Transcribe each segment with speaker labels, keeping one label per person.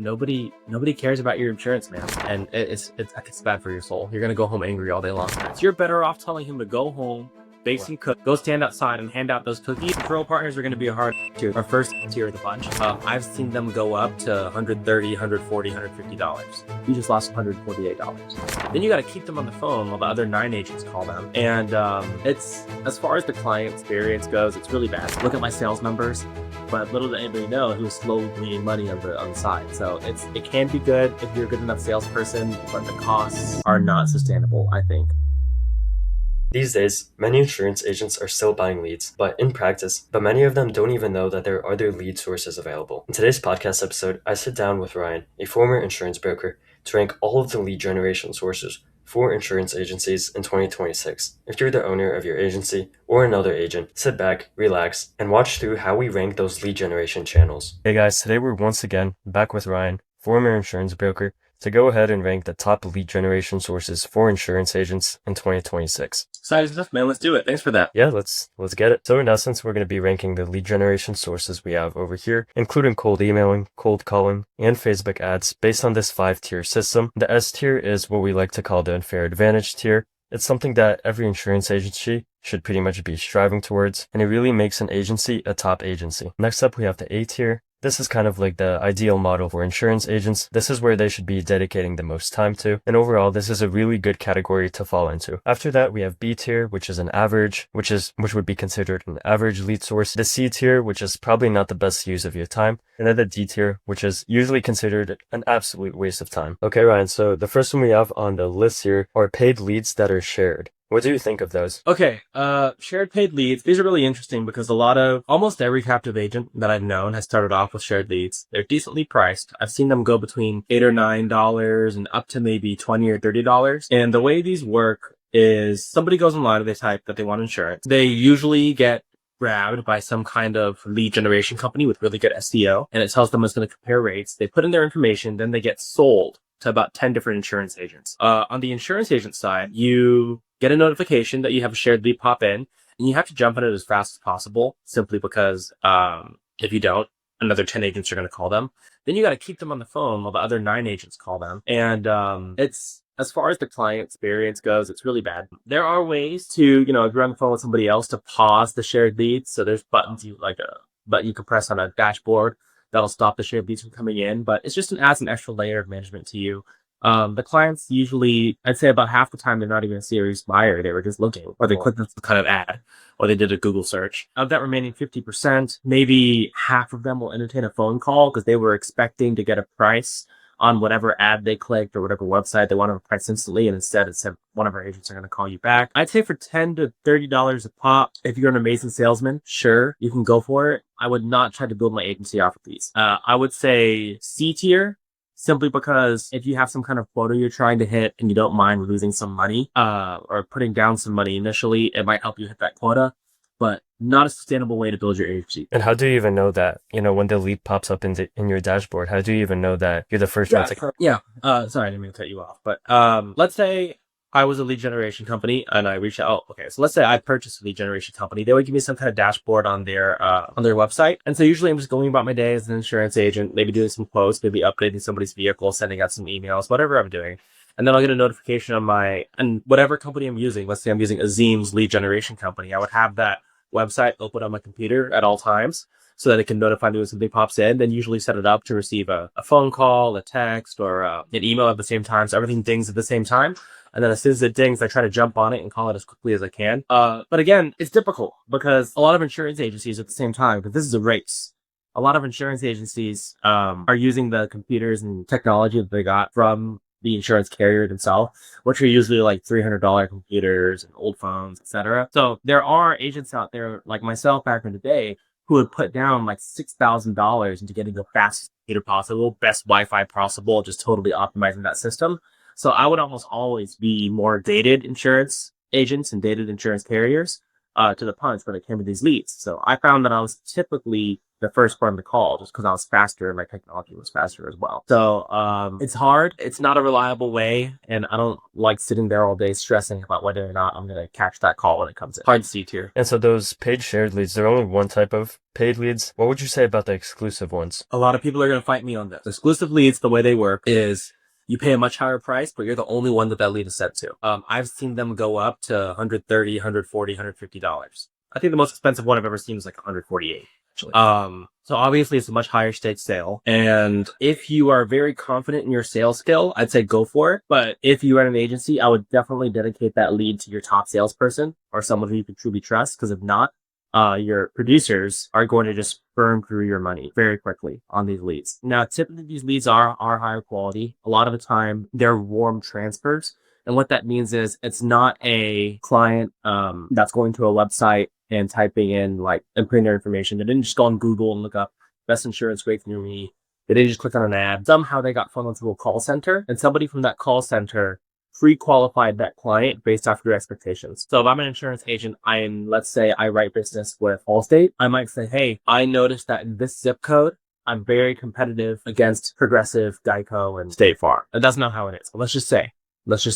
Speaker 1: nobody cares about your insurance, man. And it's bad for your soul. You're gonna go home angry all day long. So you're better off telling him to go home, bake some cookies, go stand outside and hand out those cookies. Referral partners are going to be a hard tier, our first tier of the bunch. I've seen them go up to $130, $140, $150. We just lost $148. Then you got to keep them on the phone while the other 9 agents call them. And it's, as far as the client experience goes, it's really bad. Look at my sales numbers, but little did anybody know he was slowly bleeding money on the side. So it can be good if you're a good enough salesperson, but the costs are not sustainable, I think.
Speaker 2: These days, many insurance agents are still buying leads, but many of them don't even know that there are other lead sources available. In today's podcast episode, I sit down with Ryan, a former insurance broker, to rank all of the lead generation sources for insurance agencies in 2026. If you're the owner of your agency or another agent, sit back, relax, and watch through how we rank those lead generation channels. Hey guys, today we're once again back with Ryan, former insurance broker, to go ahead and rank the top lead generation sources for insurance agents in 2026.
Speaker 1: Excited stuff, man. Let's do it. Thanks for that.
Speaker 2: Yeah, let's get it. So in essence, we're going to be ranking the lead generation sources we have over here, including cold emailing, cold calling, and Facebook ads based on this 5-tier system. The S tier is what we like to call the unfair advantage tier. It's something that every insurance agency should pretty much be striving towards, and it really makes an agency a top agency. Next up, we have the A tier. This is kind of like the ideal model for insurance agents. This is where they should be dedicating the most time to. And overall, this is a really good category to fall into. After that, we have B tier, which is an average, which would be considered an average lead source. The C tier, which is probably not the best use of your time. And then the D tier, which is usually considered an absolute waste of time. Okay, Ryan, so the first one we have on the list here are paid leads that are shared. What do you think of those?
Speaker 1: Okay, shared paid leads. These are really interesting because almost every captive agent that I've known has started off with shared leads. They're decently priced. I've seen them go between $8 or $9 and up to maybe $20 or $30. And the way these work is somebody goes online and they type that they want insurance. They usually get grabbed by some kind of lead generation company with really good SEO, and it tells them it's going to compare rates. They put in their information, then they get sold to about 10 different insurance agents. On the insurance agent side, you get a notification that you have a shared lead pop in, and you have to jump on it as fast as possible, simply because if you don't, another 10 agents are going to call them. Then you got to keep them on the phone while the other 9 agents call them. And it's, as far as the client experience goes, it's really bad. There are ways to, if you're on the phone with somebody else, to pause the shared leads. So there's buttons button you can press on a dashboard that'll stop the shared leads from coming in, but it's just adds an extra layer of management to you. The clients usually, I'd say about half the time, they're not even a serious buyer. They were just looking, or they clicked this kind of ad, or they did a Google search. Of that remaining 50%, maybe half of them will entertain a phone call because they were expecting to get a price on whatever ad they clicked or whatever website they wanted a price instantly, and instead it said one of our agents are going to call you back. I'd say for $10 to $30 a pop, if you're an amazing salesman, sure, you can go for it. I would not try to build my agency off of these. I would say C tier, simply because if you have some kind of quota you're trying to hit and you don't mind losing some money, or putting down some money initially, it might help you hit that quota, but not a sustainable way to build your agency.
Speaker 2: And how do you even know that, when the lead pops up in your dashboard, how do you even know that you're the first one to...
Speaker 1: Sorry, I didn't mean to cut you off, but let's say I was a lead generation company and I reached out. Okay, so let's say I purchased a lead generation company. They would give me some kind of dashboard on their website. And so usually I'm just going about my day as an insurance agent, maybe doing some quotes, maybe updating somebody's vehicle, sending out some emails, whatever I'm doing. And then I'll get a notification on whatever company I'm using. Let's say I'm using Azim's lead generation company. I would have that website open on my computer at all times so that it can notify me when something pops in, then usually set it up to receive a phone call, a text, or an email at the same time. So everything dings at the same time. And then as soon as it dings, I try to jump on it and call it as quickly as I can. But again, it's difficult because a lot of insurance agencies at the same time, because this is a race, a lot of insurance agencies are using the computers and technology that they got from the insurance carrier themselves, which are usually like $300 computers and old phones, etc. So there are agents out there like myself back in the day who would put down like $6,000 into getting the fastest computer possible, best Wi-Fi possible, just totally optimizing that system. So I would almost always be more dated insurance agents and dated insurance carriers to the punch when it came to these leads. So I found that I was typically the first one to call just because I was faster and my technology was faster as well. So it's hard. It's not a reliable way, and I don't like sitting there all day stressing about whether or not I'm going to catch that call when it comes in. Hard C tier.
Speaker 2: And so those paid shared leads, they're only one type of paid leads. What would you say about the exclusive ones?
Speaker 1: A lot of people are going to fight me on this. Exclusive leads, the way they work is you pay a much higher price, but you're the only one that lead is sent to. I've seen them go up to $130, $140, $150. I think the most expensive one I've ever seen was like $148. Actually. So obviously it's a much higher stakes sale. And if you are very confident in your sales skill, I'd say go for it. But if you are an agency, I would definitely dedicate that lead to your top salesperson or someone who you can truly trust. Because if not, your producers are going to just burn through your money very quickly on these leads. Now, typically these leads are higher quality. A lot of the time they're warm transfers. And what that means is it's not a client, that's going to a website and typing in and putting their information. They didn't just go on Google and look up best insurance rate near me. They didn't just click on an ad. Somehow they got funneled to a call center, and somebody from that call center pre-qualified that client based off your expectations. So if I'm an insurance agent, let's say I write business with Allstate, I might say, hey, I noticed that in this zip code, I'm very competitive against Progressive, Geico, and State Farm. And that's not how it is. But let's just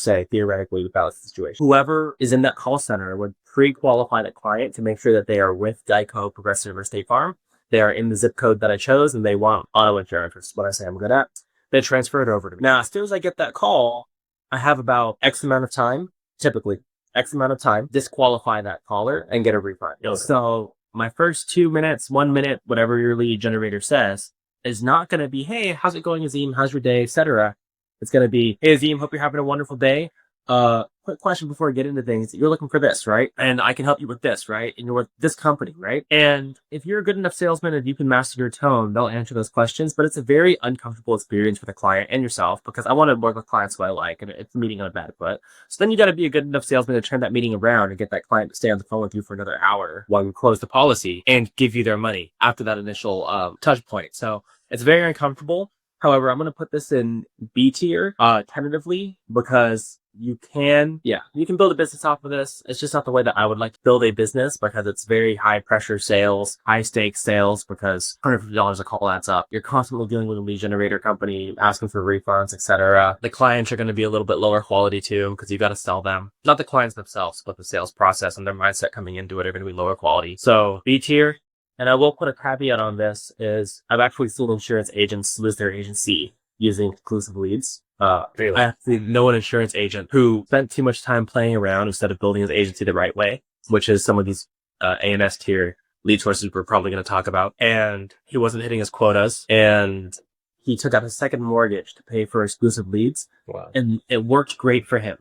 Speaker 1: say theoretically about the situation. Whoever is in that call center would pre-qualify that client to make sure that they are with Geico, Progressive, or State Farm. They are in the zip code that I chose and they want auto insurance, which is what I say I'm good at. They transfer it over to me. Now, as soon as I get that call, I have about X amount of time, typically X amount of time, disqualify that caller and get a refund. Okay. So my first 2 minutes, 1 minute, whatever your lead generator says, is not going to be, hey, how's it going, Azim? How's your day, etc. It's going to be, hey, Azim, hope you're having a wonderful day. Quick question before I get into things. You're looking for this, right? And I can help you with this, right? And you're with this company, right? And if you're a good enough salesman and you can master your tone, they'll answer those questions. But it's a very uncomfortable experience for the client and yourself because I want to work with clients who I like, and it's a meeting on a bad foot. So then you got to be a good enough salesman to turn that meeting around and get that client to stay on the phone with you for another hour while you close the policy and give you their money after that initial touch point. So it's very uncomfortable. However, I'm going to put this in B tier, tentatively, because you can build a business off of this. It's just not the way that I would like to build a business because it's very high pressure sales, high stakes sales, because $150 a call adds up. You're constantly dealing with a lead generator company, asking for refunds, etc. The clients are going to be a little bit lower quality too, because you got to sell them. Not the clients themselves, but the sales process and their mindset coming into it are going to be lower quality. So B tier. And I will put a caveat on this is I've actually seen insurance agents lose their agency using exclusive leads.
Speaker 2: Really?
Speaker 1: I actually know an insurance agent who spent too much time playing around instead of building his agency the right way, which is some of these ANS tier lead sources we're probably going to talk about. And he wasn't hitting his quotas, and he took out a second mortgage to pay for exclusive leads.
Speaker 2: Wow.
Speaker 1: And it worked great for him.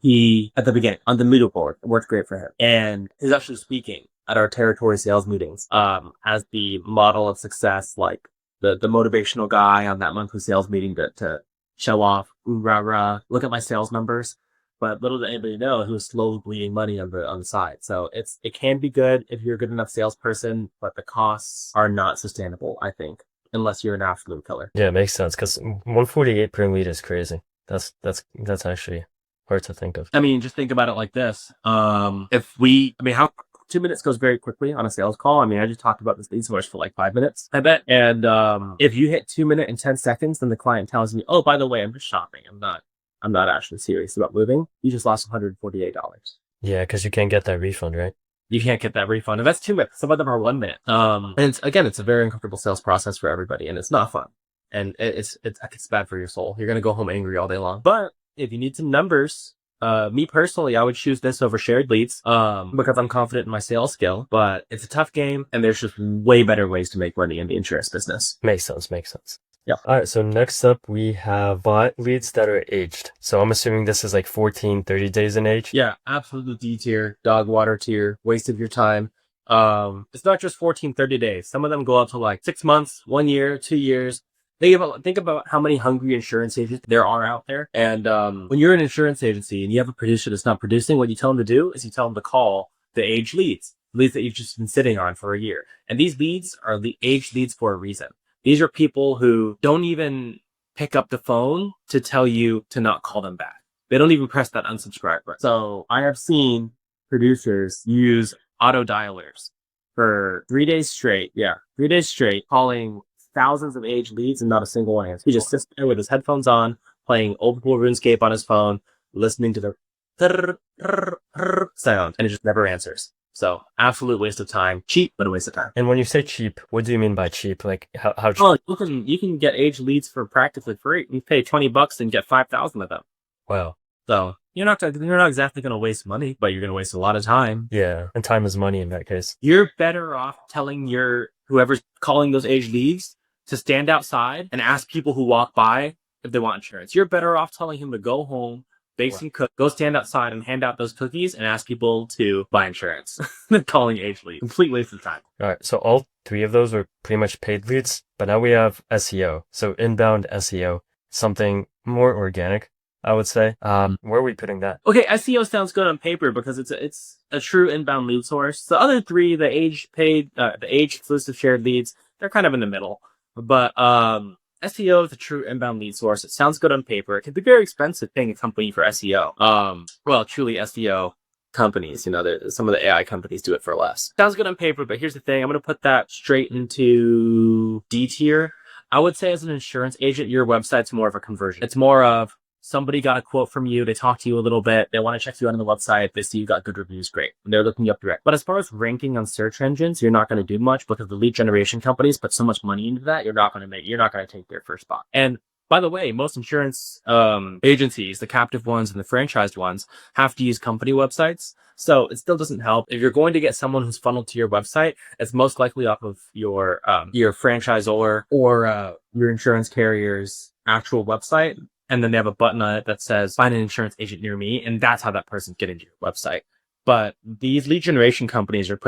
Speaker 1: At the beginning, on the moodle board, it worked great for him. And he's actually speaking at our territory sales meetings, as the model of success, like the motivational guy on that monthly sales meeting to show off, ooh, rah, rah, look at my sales numbers. But little did anybody know he was slowly bleeding money on the side. So it can be good if you're a good enough salesperson, but the costs are not sustainable, I think, unless you're an absolute killer.
Speaker 2: Yeah, it makes sense because 148 per lead is crazy. That's actually hard to think of.
Speaker 1: I mean, just think about it like this. How 2 minutes goes very quickly on a sales call. I mean, I just talked about this lead source for like 5 minutes, I bet. And if you hit 2 minutes and 10 seconds, then the client tells me, oh, by the way, I'm just shopping. I'm not actually serious about moving. You just lost $148.
Speaker 2: Yeah, because you can't get that refund, right?
Speaker 1: You can't get that refund. And that's 2 minutes. Some of them are 1 minute. And it's a very uncomfortable sales process for everybody, and it's not fun. And it's bad for your soul. You're going to go home angry all day long. But if you need some numbers, me personally, I would choose this over shared leads, because I'm confident in my sales skill, but it's a tough game and there's just way better ways to make money in the insurance business.
Speaker 2: Makes sense.
Speaker 1: Yeah.
Speaker 2: All right. So next up, we have bot leads that are aged. So I'm assuming this is like 14, 30 days in age.
Speaker 1: Yeah, absolute D tier, dog water tier, waste of your time. It's not just 14, 30 days. Some of them go up to like 6 months, 1 year, 2 years. Think about how many hungry insurance agents there are out there. And when you're an insurance agency and you have a producer that's not producing, what you tell them to do is you tell them to call the aged leads that you've just been sitting on for a year. And these leads are the aged leads for a reason. These are people who don't even pick up the phone to tell you to not call them back. They don't even press that unsubscribe button. So I have seen producers use auto dialers for 3 days straight. Yeah, 3 days straight, calling thousands of aged leads and not a single one answer. He just sits there with his headphones on, playing old school RuneScape on his phone, listening to the sound, and it just never answers. So, absolute waste of time. Cheap, but a waste of time.
Speaker 2: And when you say cheap, what do you mean by cheap? Like how cheap?
Speaker 1: Oh, you can get aged leads for practically free. You pay $20 and get 5,000 of them.
Speaker 2: Wow.
Speaker 1: So you're not exactly going to waste money, but you're going to waste a lot of time.
Speaker 2: Yeah, and time is money in that case.
Speaker 1: You're better off telling whoever's calling those aged leads to stand outside and ask people who walk by if they want insurance. You're better off telling him to go home, bake some cookies, go stand outside and hand out those cookies and ask people to buy insurance than calling aged leads. Complete waste of time.
Speaker 2: All right, so all three of those were pretty much paid leads, but now we have SEO. So inbound SEO, something more organic, I would say. Where are we putting that?
Speaker 1: Okay, SEO sounds good on paper because it's a true inbound lead source. The other three, the age exclusive shared leads, they're kind of in the middle. But SEO is a true inbound lead source. It sounds good on paper. It can be very expensive paying a company for SEO. Truly SEO companies, some of the AI companies do it for less. Sounds good on paper, but here's the thing. I'm going to put that straight into D tier. I would say as an insurance agent, your website's more of a conversion. It's more of somebody got a quote from you, they talk to you a little bit, they want to check you out on the website, they see you got good reviews, great. And they're looking you up direct. But as far as ranking on search engines, you're not going to do much because the lead generation companies put so much money into that, you're not going to take their first spot. And by the way, most insurance agencies, the captive ones and the franchised ones, have to use company websites. So it still doesn't help. If you're going to get someone who's funneled to your website, it's most likely off of your franchisor or your insurance carrier's actual website. And then they have a button on it that says, find an insurance agent near me. And that's how that person's getting to your website. But these lead generation companies are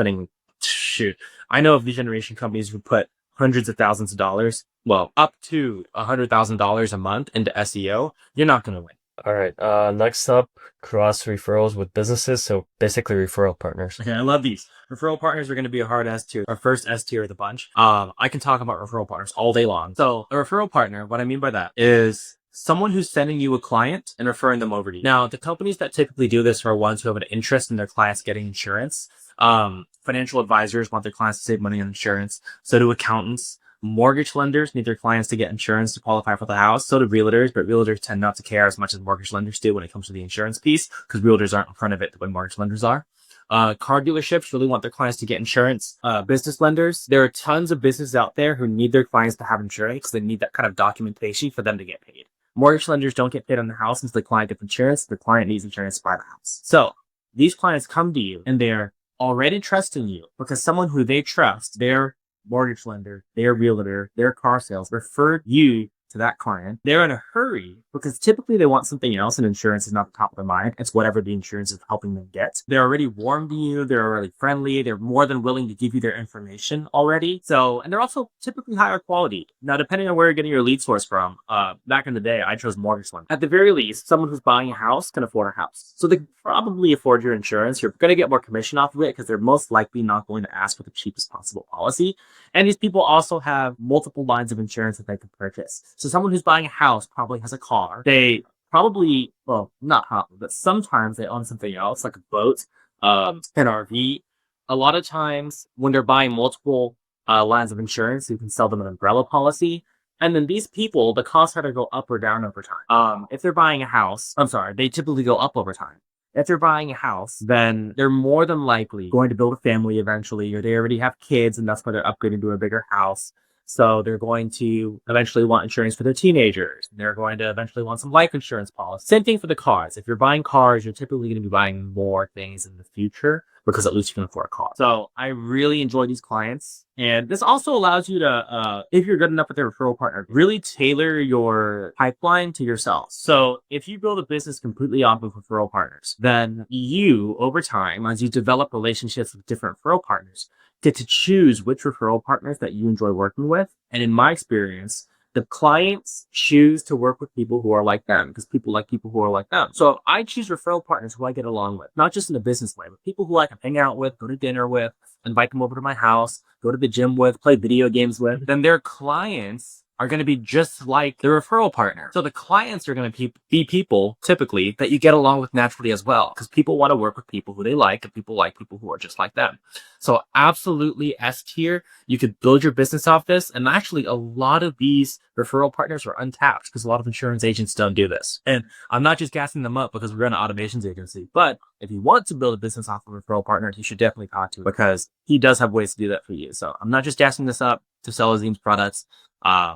Speaker 1: I know of lead generation companies who put hundreds of thousands of dollars, well, up to $100,000 a month into SEO. You're not going to win.
Speaker 2: All right. Next up, cross referrals with businesses. So basically referral partners.
Speaker 1: Okay, I love these. Referral partners are going to be a hard S tier, our first S tier of the bunch. I can talk about referral partners all day long. So a referral partner, what I mean by that is someone who's sending you a client and referring them over to you. Now, the companies that typically do this are ones who have an interest in their clients getting insurance. Financial advisors want their clients to save money on insurance. So do accountants. Mortgage lenders need their clients to get insurance to qualify for the house. So do realtors, but realtors tend not to care as much as mortgage lenders do when it comes to the insurance piece because realtors aren't in front of it the way mortgage lenders are. Car dealerships really want their clients to get insurance. Business lenders, there are tons of businesses out there who need their clients to have insurance because they need that kind of documentation for them to get paid. Mortgage lenders don't get paid on the house until the client gets insurance. The client needs insurance to buy the house. So these clients come to you and they're already trusting you because someone who they trust, their mortgage lender, their realtor, their car sales referred you to that client. They're in a hurry because typically they want something else and insurance is not the top of their mind. It's whatever the insurance is helping them get. They're already warm to you. They're already friendly. They're more than willing to give you their information already. So, and they're also typically higher quality. Now, depending on where you're getting your lead source from, back in the day, I chose mortgage lender. At the very least, someone who's buying a house can afford a house. So they can probably afford your insurance. You're going to get more commission off of it because they're most likely not going to ask for the cheapest possible policy. And these people also have multiple lines of insurance that they can purchase. So someone who's buying a house probably has a car. They probably, well, not probably, but sometimes they own something else, like a boat, an RV. A lot of times when they're buying multiple lines of insurance, you can sell them an umbrella policy. And then these people, the costs either go up or down over time. If they're buying a house, they typically go up over time. If they're buying a house, then they're more than likely going to build a family eventually, or they already have kids, and that's why they're upgrading to a bigger house. So they're going to eventually want insurance for their teenagers. They're going to eventually want some life insurance policy. Same thing for the cars. If you're buying cars, you're typically going to be buying more things in the future because at least you can afford a car. So I really enjoy these clients. And this also allows you to, if you're good enough with their referral partner, really tailor your pipeline to yourself. So if you build a business completely off of referral partners, then you, over time, as you develop relationships with different referral partners, get to choose which referral partners that you enjoy working with. And in my experience, the clients choose to work with people who are like them because people like people who are like them. So I choose referral partners who I get along with, not just in a business way, but people who I can hang out with, go to dinner with, invite them over to my house, go to the gym with, play video games with. Then their clients are going to be just like the referral partner. So the clients are going to be people typically that you get along with naturally as well, because people want to work with people who they like, and people like people who are just like them. So absolutely S tier. You could build your business off this. And actually a lot of these referral partners are untapped because a lot of insurance agents don't do this. And I'm not just gassing them up because we're an automations agency, but if you want to build a business off of referral partners, you should definitely talk to him because he does have ways to do that for you. So I'm not just gassing this up to sell Azim's products.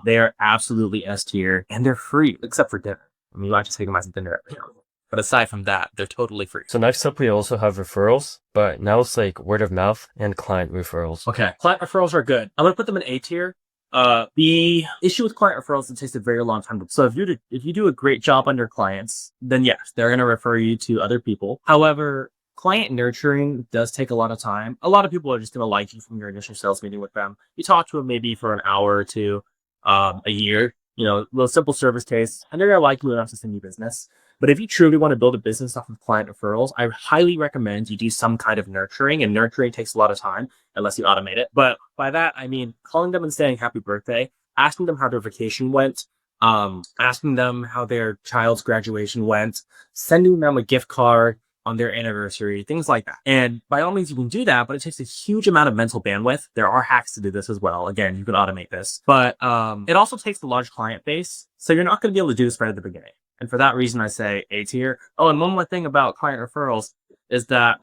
Speaker 1: They are absolutely S tier and they're free except for dinner. I mean, you might just take them out to dinner. But aside from that, they're totally free.
Speaker 2: So next up, we also have referrals, but now it's like word of mouth and client referrals.
Speaker 1: Okay. Client referrals are good. I'm going to put them in A tier. The issue with client referrals, it takes a very long time. So if you do a great job on your clients, then yes, they're going to refer you to other people. However, client nurturing does take a lot of time. A lot of people are just going to like you from your initial sales meeting with them. You talk to them maybe for an hour or two, a year, little simple service case, and they're going to like you enough to send you business. But if you truly want to build a business off of client referrals, I highly recommend you do some kind of nurturing, and nurturing takes a lot of time unless you automate it. But by that, I mean calling them and saying happy birthday, asking them how their vacation went, asking them how their child's graduation went, sending them a gift card on their anniversary, things like that. And by all means, you can do that, but it takes a huge amount of mental bandwidth. There are hacks to do this as well. Again, you can automate this, but it also takes a large client base. So you're not going to be able to do this right at the beginning. And for that reason, I say A tier. Oh, and one more thing about client referrals is that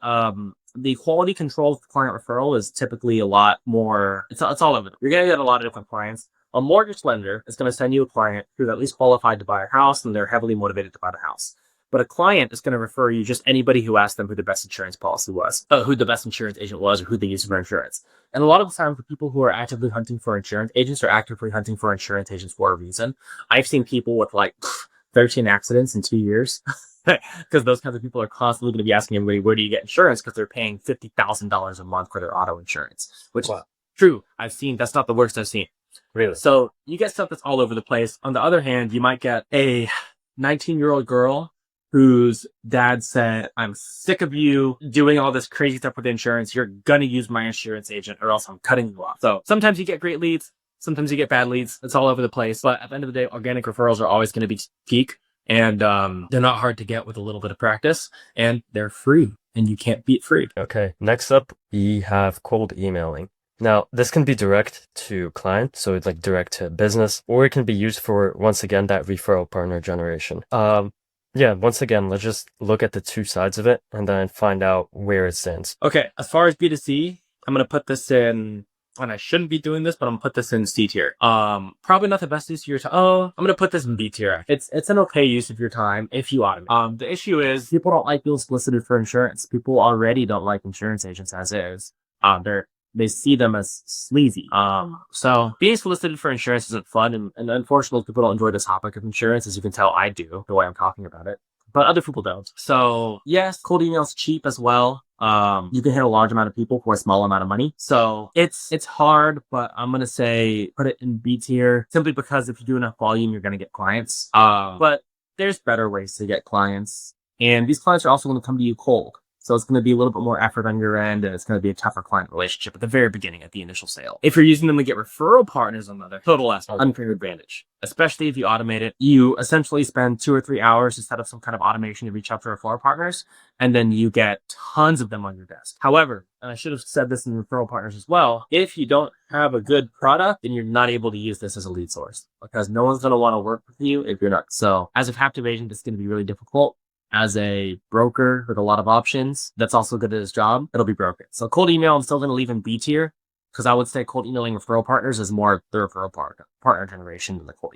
Speaker 1: the quality control of client referral is typically a lot more. It's all over. You're going to get a lot of different clients. A mortgage lender is going to send you a client who's at least qualified to buy a house, and they're heavily motivated to buy the house. But a client is going to refer you just anybody who asked them who the best insurance policy was, who the best insurance agent was, or who they used for insurance. And a lot of the time, for people who are actively hunting for insurance agents, are actively hunting for insurance agents for a reason. I've seen people with like 13 accidents in 2 years because those kinds of people are constantly going to be asking everybody, where do you get insurance? Because they're paying $50,000 a month for their auto insurance, which is true. I've seen. That's not the worst I've seen.
Speaker 2: Really?
Speaker 1: So you get stuff that's all over the place. On the other hand, you might get a 19-year-old girl whose dad said, I'm sick of you doing all this crazy stuff with insurance. You're going to use my insurance agent or else I'm cutting you off. So sometimes you get great leads. Sometimes you get bad leads. It's all over the place. But at the end of the day, organic referrals are always going to be peak. And they're not hard to get with a little bit of practice. And they're free. And you can't beat free.
Speaker 2: Okay. Next up, we have cold emailing. Now, this can be direct to client, so it's like direct to business, or it can be used for, once again, that referral partner generation. Yeah, once again, let's just look at the two sides of it and then find out where it stands.
Speaker 1: Okay, as far as B2C, I'm going to put this in, and I shouldn't be doing this, but I'm going to put this in C tier. Probably not the best use of your time. Oh, I'm going to put this in B tier. It's an okay use of your time if you automate. The issue is people don't like being solicited for insurance. People already don't like insurance agents as is. They see them as sleazy. So being solicited for insurance isn't fun, and unfortunately, people don't enjoy the topic of insurance. As you can tell, I do, the way I'm talking about it, but other people don't. So yes, cold email's cheap as well. You can hit a large amount of people for a small amount of money. So it's hard, but I'm going to say put it in B tier simply because if you do enough volume, you're going to get clients. But there's better ways to get clients, and these clients are also going to come to you cold. So it's going to be a little bit more effort on your end, and it's going to be a tougher client relationship at the very beginning, at the initial sale. If you're using them to get referral partners on the other, total unfair advantage. Especially if you automate it, you essentially spend 2 or 3 hours to set up some kind of automation to reach out to referral partners, and then you get tons of them on your desk. However, and I should have said this in referral partners as well, if you don't have a good product, then you're not able to use this as a lead source because no one's going to want to work with you if you're not. So as a captive agent, it's going to be really difficult. As a broker with a lot of options that's also good at his job, it'll be broken. So cold email, I'm still going to leave in B tier because I would say cold emailing referral partners is more the referral partner generation than the cold.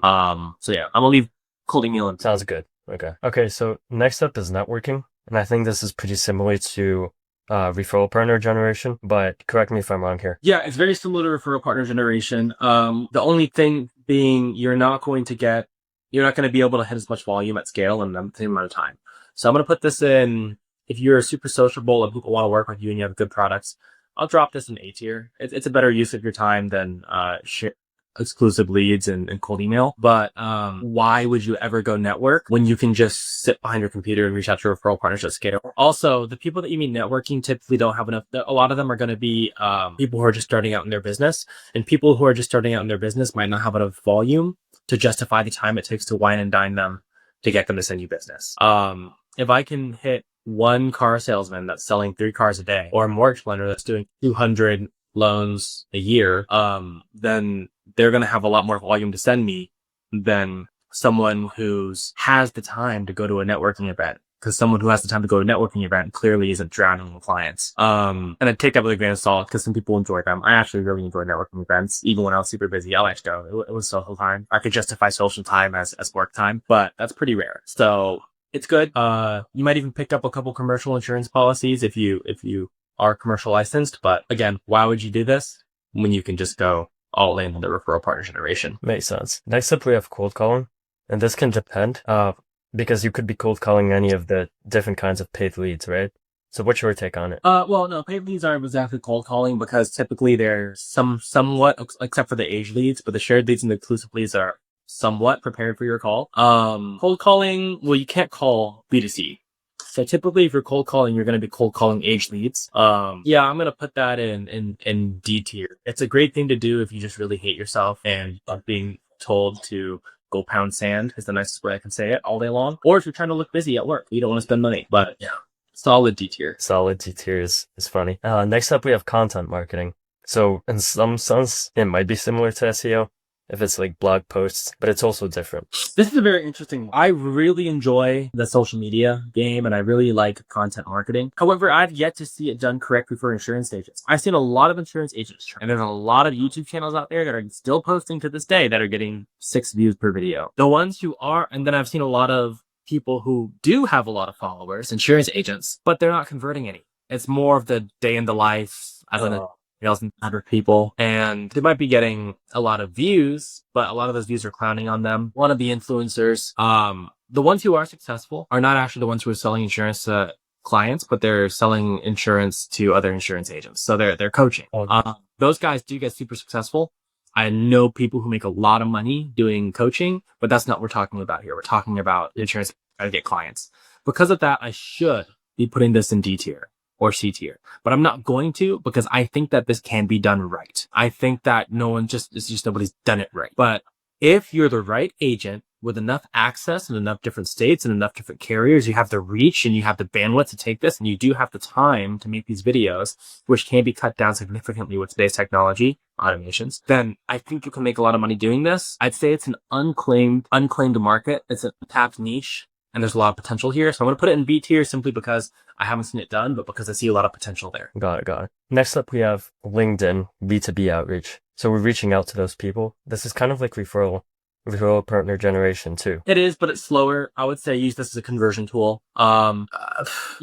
Speaker 1: So yeah, I'm going to leave cold email in.
Speaker 2: Sounds good. Okay. So next up is networking. And I think this is pretty similar to referral partner generation, but correct me if I'm wrong here.
Speaker 1: Yeah, it's very similar to referral partner generation. The only thing being you're not going to be able to hit as much volume at scale in the same amount of time. So I'm going to put this in, if you're super sociable and people want to work with you and you have good products, I'll drop this in A tier. It's a better use of your time than exclusive leads and cold email. But why would you ever go network when you can just sit behind your computer and reach out to referral partners at scale? Also, the people that you meet networking typically don't have enough. A lot of them are going to be people who are just starting out in their business, and people who are just starting out in their business might not have enough volume to justify the time it takes to wine and dine them to get them to send you business. If I can hit one car salesman that's selling 3 cars a day, or a mortgage lender that's doing 200 loans a year, then they're going to have a lot more volume to send me than someone who's has the time to go to a networking event. Because someone who has the time to go to a networking event clearly isn't drowning in clients. And I take that with a grain of salt because some people enjoy them. I actually really enjoy networking events. Even when I was super busy, I like to go. It was social time. I could justify social time as work time, but that's pretty rare. So it's good. You might even pick up a couple commercial insurance policies if you are commercial licensed. But again, why would you do this when you can just go all in on the referral partner generation?
Speaker 2: Makes sense. Next up, we have cold calling, and this can depend, because you could be cold calling any of the different kinds of paid leads, right? So what's your take on it?
Speaker 1: Well, no, paid leads aren't exactly cold calling because typically they're somewhat, except for the age leads, but the shared leads and the exclusive leads are somewhat prepared for your call. Cold calling, well, you can't call B2C. So typically if you're cold calling, you're going to be cold calling age leads. Yeah, I'm going to put that in D tier. It's a great thing to do if you just really hate yourself and are being told to go pound sand is the nicest way I can say it all day long. Or if you're trying to look busy at work, you don't want to spend money. But yeah, solid D tier.
Speaker 2: Solid D tier is funny. Next up, we have content marketing. So in some sense, it might be similar to SEO if it's like blog posts, but it's also different.
Speaker 1: This is a very interesting one. I really enjoy the social media game and I really like content marketing. However, I've yet to see it done correctly for insurance agents. I've seen a lot of insurance agents and there's a lot of YouTube channels out there that are still posting to this day that are getting 6 views per video. The ones who are, and then I've seen a lot of people who do have a lot of followers, insurance agents, but they're not converting any. It's more of the day in the life. I don't know. And other people, and they might be getting a lot of views, but a lot of those views are clowning on them. One of the influencers, the ones who are successful are not actually the ones who are selling insurance to clients, but they're selling insurance to other insurance agents. So they're coaching. Those guys do get super successful. I know people who make a lot of money doing coaching, but that's not what we're talking about here. We're talking about insurance trying to get clients. Because of that, I should be putting this in D tier or C tier, but I'm not going to because I think that this can be done right. I think that it's just nobody's done it right. But if you're the right agent with enough access in enough different states and enough different carriers, you have the reach and you have the bandwidth to take this and you do have the time to make these videos, which can be cut down significantly with today's technology, automations, then I think you can make a lot of money doing this. I'd say it's an unclaimed market. It's a tapped niche. And there's a lot of potential here. So I'm going to put it in B tier simply because I haven't seen it done, but because I see a lot of potential there.
Speaker 2: Got it. Next up, we have LinkedIn B2B outreach. So we're reaching out to those people. This is kind of like referral partner generation too.
Speaker 1: It is, but it's slower. I would say use this as a conversion tool. If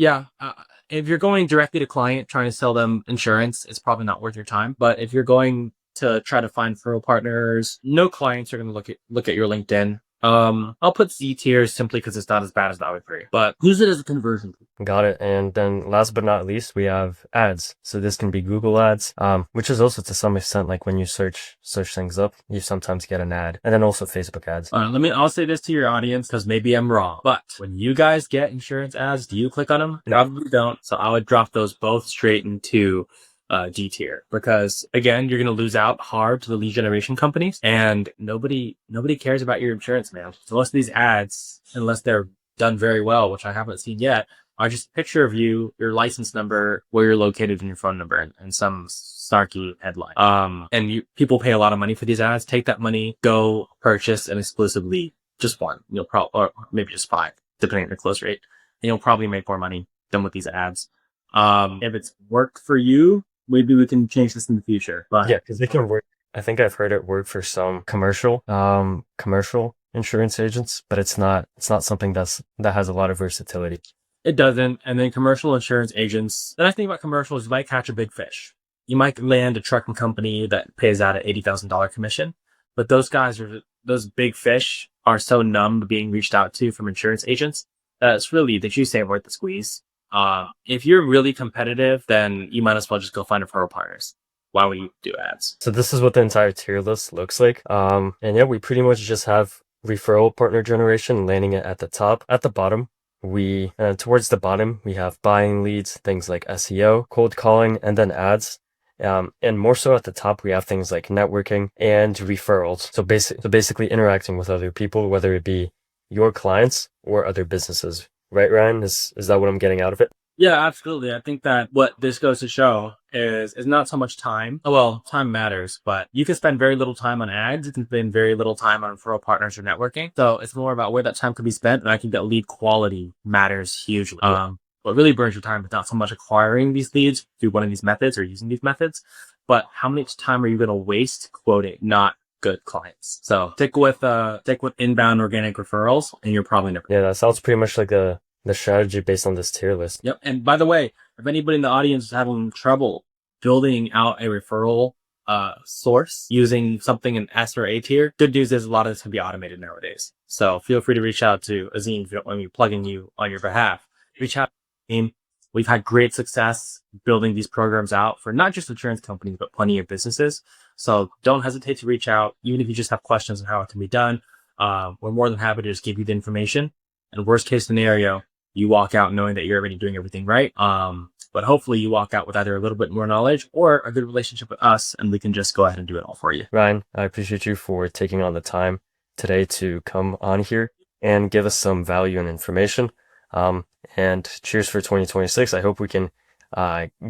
Speaker 1: you're going directly to client trying to sell them insurance, it's probably not worth your time. But if you're going to try to find referral partners, no clients are going to look at your LinkedIn. I'll put C tier simply because it's not as bad as that would be, but use it as a conversion.
Speaker 2: Got it. And then last but not least, we have ads. So this can be Google ads, which is also to some extent, like when you search things up, you sometimes get an ad, and then also Facebook ads.
Speaker 1: All right, I'll say this to your audience because maybe I'm wrong, but when you guys get insurance ads, do you click on them? Probably don't. So I would drop those both straight into D tier because again, you're going to lose out hard to the lead generation companies and nobody cares about your insurance, man. So most of these ads, unless they're done very well, which I haven't seen yet, are just a picture of you, your license number, where you're located and your phone number and some snarky headline. And people pay a lot of money for these ads. Take that money, go purchase an exclusive lead, just one, or maybe just 5, depending on your close rate. And you'll probably make more money than with these ads. If it's worked for you, maybe we can change this in the future. But
Speaker 2: yeah, because they can work. I think I've heard it work for some commercial insurance agents, but it's not something that has a lot of versatility.
Speaker 1: It doesn't. And then commercial insurance agents, the nice thing about commercials, you might catch a big fish. You might land a trucking company that pays out an $80,000 commission, but those big fish are so numb being reached out to from insurance agents that it's really, the juice ain't worth the squeeze. If you're really competitive, then you might as well just go find referral partners. why would you do ads?
Speaker 2: So this is what the entire tier list looks like. And yeah, we pretty much just have referral partner generation, landing it at the top. At the bottom, towards the bottom, we have buying leads, things like SEO, cold calling, and then ads. And more so at the top, we have things like networking and referrals. So basically interacting with other people, whether it be your clients or other businesses. Right, Ryan? Is that what I'm getting out of it?
Speaker 1: Yeah, absolutely. I think that what this goes to show is not so much time. Oh, well, time matters, but you can spend very little time on ads. You can spend very little time on referral partners or networking. So it's more about where that time could be spent. And I think that lead quality matters hugely. What really burns your time is not so much acquiring these leads through one of these methods or using these methods, but how much time are you going to waste quoting not good clients? So stick with inbound organic referrals, and you're probably never.
Speaker 2: Yeah, that sounds pretty much like the strategy based on this tier list.
Speaker 1: Yep. And by the way, if anybody in the audience is having trouble building out a referral source using something in S or A tier, good news is a lot of this can be automated nowadays. So feel free to reach out to Azim if you don't want me plugging you on your behalf. Reach out to the team. We've had great success building these programs out for not just insurance companies, but plenty of businesses. So don't hesitate to reach out, even if you just have questions on how it can be done. We're more than happy to just give you the information. And worst case scenario, you walk out knowing that you're already doing everything right. But hopefully you walk out with either a little bit more knowledge or a good relationship with us, and we can just go ahead and do it all for you.
Speaker 2: Ryan, I appreciate you for taking on the time today to come on here and give us some value and information. And cheers for 2026. I hope we can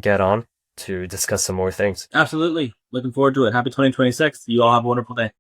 Speaker 2: get on to discuss some more things.
Speaker 1: Absolutely. Looking forward to it. Happy 2026. You all have a wonderful day.